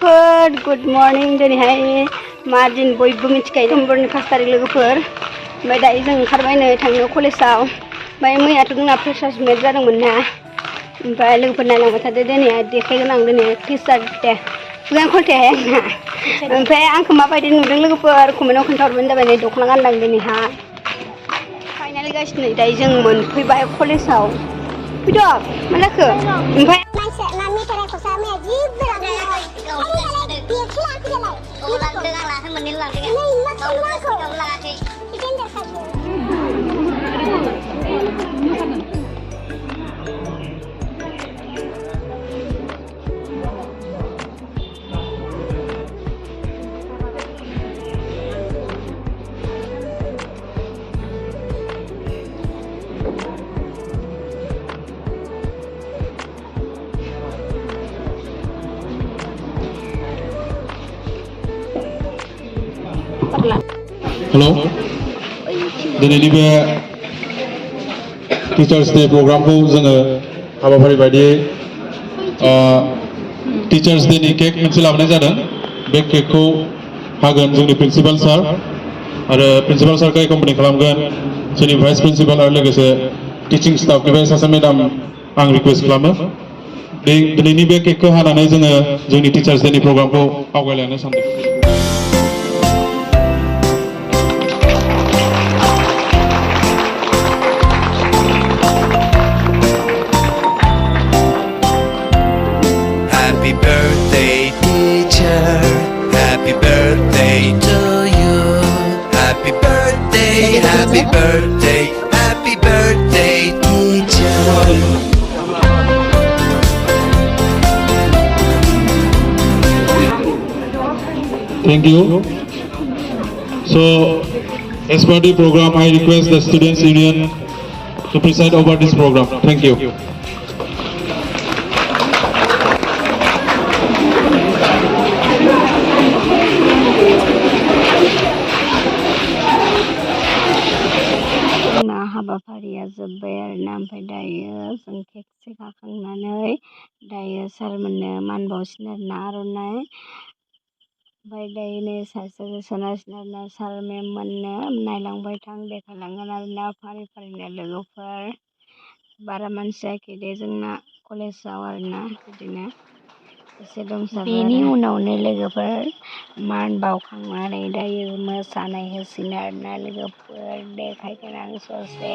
लोगोफोर good morning दिनैहाय मा दिन बयबो मिथिखायो समबारनि 5 तारिख लोगोफोर ओमफ्राय दायो जों ओंखारबाय नै थांनो कलेजाव ओमफ्राय मैयाथ' जोंना फ्रेसार्स मिट जादोंमोन ना ओमफ्राय लोगोफोर नायलांबाय थादो दिनै देखायगोन आं दिनै टिचार दे खुगायानो खलथायाहाय आंना ओमफ्राय आंखौ माबायदि नुदों लोगोफोर कमेन्टआव खोन्थाहरबानो जाबाय नै दख'ना गानदां दिनैहाय फाइनालि गासिनो दायो जों मोनफैबाय कलेजाव फैद' मा जाखो ओमफ्राय Hello. दिनैनि बे टीचार्स डे प्रग्रामखौ जोङो हाबाफारि बायदियै टीचार्स डे नि केक मोनसे लाबोनाय जादों बे केकखौ हागोन जोंनि प्रिन्सिपाल सार आरो प्रिन्सिपाल सारखौ एकम्पानि खालामगोन जोंनि भाइस प्रिन्सिपाल आरो लोगोसे टीचिं स्टाफनिफ्राय सासे मेडाम आं रिक्वेस्ट खालामो दिनैनि बे केकखौ हानानै जोङो जोंनि टीचार्स डे नि प्रग्रामखौ आवगायलांनो सानदों Happy birthday, teacher. Happy birthday to you. Happy birthday, happy birthday, happy birthday, teacher. Thank you. So, as per the program, I request the Students' Union to preside over this program. Thank you. हाबाफारिया जोब्बाय आरोना ओमफ्राय दायो जों cake खाखांनानै दायो सारमोननो मान बावसिगोन आरोना आर'नाइ ओमफ्राय दायो नै सासे सोनासिनो आरोना सार मेम मोननो नायलांबाय थां देखायलांगोन आरोना फारि फारिनो लोगोफोर बारा मानसि जायाखै दे जोंना कलेजाव आरोना बिदिनो एसे दंसाबो बेनि उनावनो लोगोफोर मान बावखांनानै दायो मोसानाय होसिगोन आरोना लोगोफोर देखायगोन आं ससे